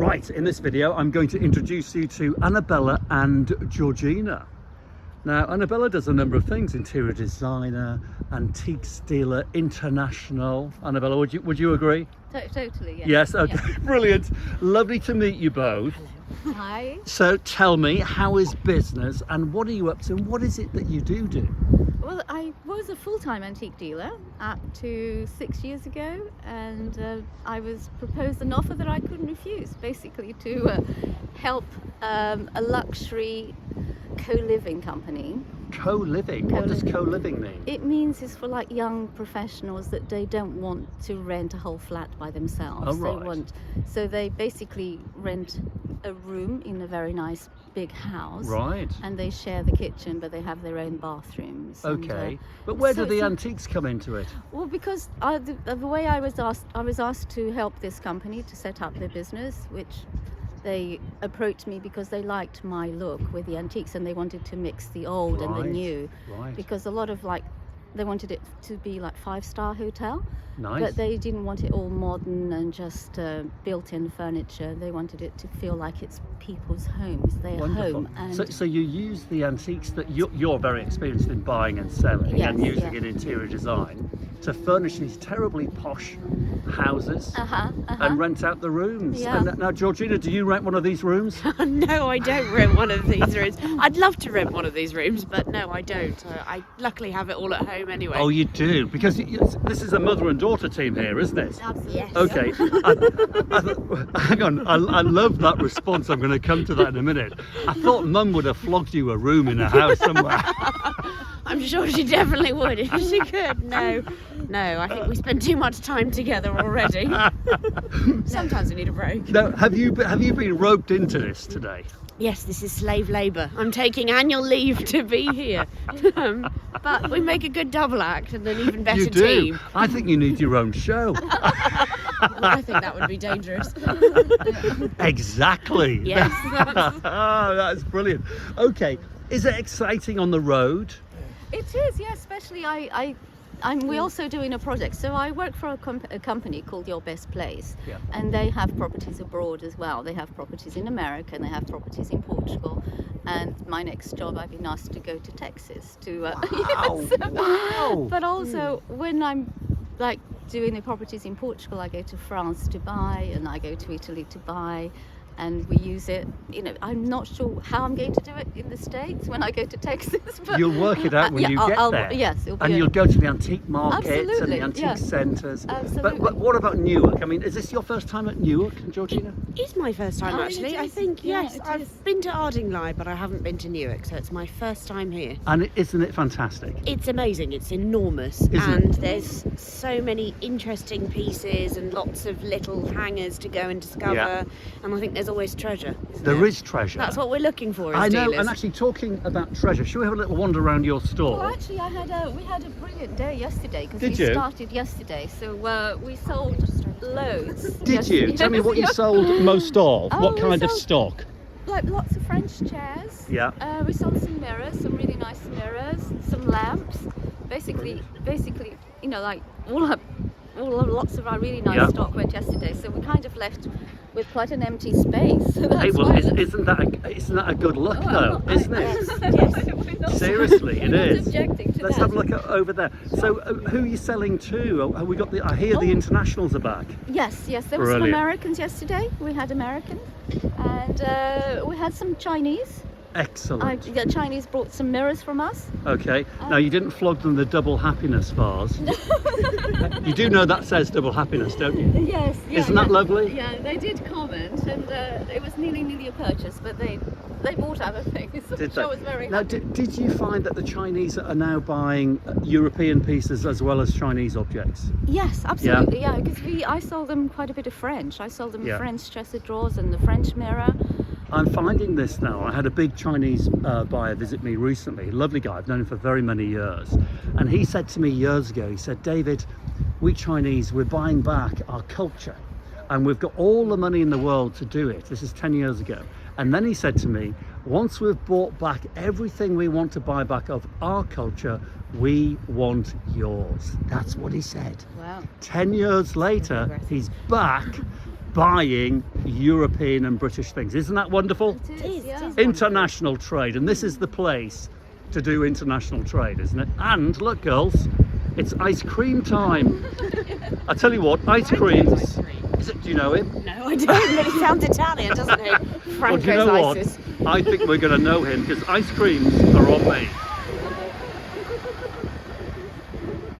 Right, in this video I'm going to introduce you to Annabella and Georgina. Now Annabella does a number of things: interior designer, antiques dealer, international. Annabella, would you agree? Totally, yes. Yes, okay, yeah. Brilliant. Lovely to meet you both. Hi. So tell me, how is business and what are you up to and what is it that you do? Well, I was a full-time antique dealer up to 6 years ago, and I was proposed an offer that I couldn't refuse, basically to help a luxury co-living company. Co-living? What does co-living mean? It means it's for like young professionals that they don't want to rent a whole flat by themselves. Oh, right. So they basically rent a room in a very nice big house. Right. And they share the kitchen, but they have their own bathrooms. Okay. But where do the antiques come into it? Well, because the way I was asked to help this company to set up their business, which they approached me because they liked my look with the antiques and they wanted to mix the old and the new. Right. Because a lot of they wanted it to be like 5-star hotel. Nice. But they didn't want it all modern and just built-in furniture. They wanted it to feel like it's people's homes, their Wonderful. home. And so you use the antiques that you're very experienced in buying and selling, Yes, and using yeah. in interior design to furnish these terribly posh houses and rent out the rooms. Yeah. And now, Georgina, do you rent one of these rooms? No, I don't rent one of these rooms. I'd love to rent one of these rooms, but no, I don't. I luckily have it all at home anyway. Oh, you do? Because this is a mother and daughter team here, isn't it? Absolutely. Yes. Okay, hang on, I love that response. I'm going to come to that in a minute. I thought Mum would have flogged you a room in a house somewhere. I'm sure she definitely would if she could. No, I think we spend too much time together already. Sometimes we need a break. Now, have you been roped into this today? Yes, this is slave labour. I'm taking annual leave to be here. But we make a good double act and an even better You do. team. I think you need your own show. I think that would be dangerous. Exactly. Yes. That's brilliant. Okay, is it exciting on the road? It is, yeah. Especially we're also doing a project. So I work for a company called Your Best Place, Yeah. and they have properties abroad as well. They have properties in America and they have properties in Portugal. And my next job, I've been asked to go to Texas to. Wow. Wow. But also, when I'm like doing the properties in Portugal, I go to France to buy, and I go to Italy to buy. And we use it, I'm not sure how I'm going to do it in the States when I go to Texas. But You'll work it out when you get there. Yes, it'll be and you'll go to the antique markets and Absolutely, the antique yeah. centres. Absolutely. But what about Newark? I mean, is this your first time at Newark, Georgina? It's my first time Oh, actually. it I is. think Yeah, yes. it is. I've been to Ardingly, but I haven't been to Newark, so it's my first time here. And isn't it fantastic? It's amazing. It's enormous, Isn't and it? there's so many interesting pieces and lots of little hangers to go and discover. Yeah. And I think there's always treasure. isn't There there? is treasure. That's what we're looking for as I know, dealers. and actually talking about treasure, shall we have a little wander around your store? Well, actually, we had a brilliant day yesterday because Did we you? started yesterday. So we sold loads. Did you? Tell me what you sold most of. Oh, What we kind of sold- stock? Like lots of French chairs. Yeah. We sold some mirrors, some really nice mirrors, some lamps. Basically, like lots of our really nice Yeah. stock went yesterday. So we kind of left with quite an empty space. So that's Hey, well, why isn't that a good look though, isn't it? Yes. We're not- Seriously, it we're not is. objecting to Let's that. have a look over there. So, who are you selling to? Have we got I hear the internationals are back. Yes, there were some Brilliant. Americans yesterday. We had Americans, and we had some Chinese. Excellent. The Chinese brought some mirrors from us. Okay. Now you didn't flog them the double happiness vase. You do know that says double happiness, don't you? Yes. Isn't that lovely? Yeah, they did comment, and it was nearly a purchase, but they bought other things. Did So I they? was very Now, happy. did you find that the Chinese are now buying European pieces as well as Chinese objects? Yes, absolutely. Yeah, because I sold them quite a bit of French. I sold them Yeah. French chest of drawers and the French mirror. I'm finding this now. I had a big Chinese buyer visit me recently. Lovely guy. I've known him for very many years. And he said to me years ago, he said, David, we Chinese, we're buying back our culture. And we've got all the money in the world to do it. This is 10 years ago. And then he said to me, once we've bought back everything we want to buy back of our culture, we want yours. That's what he said. Wow. 10 years later, he's back buying European and British things. Isn't that wonderful? It It is, is, yeah. it is. International trade, and this is the place to do international trade, isn't it? And look, girls, it's ice cream time. I tell you what, ice creams. Is it? Do you know him? No, I don't, but he sounds Italian, doesn't he? Well, Franco's do you know what? Ices. I think we're going to know him because ice creams are on me.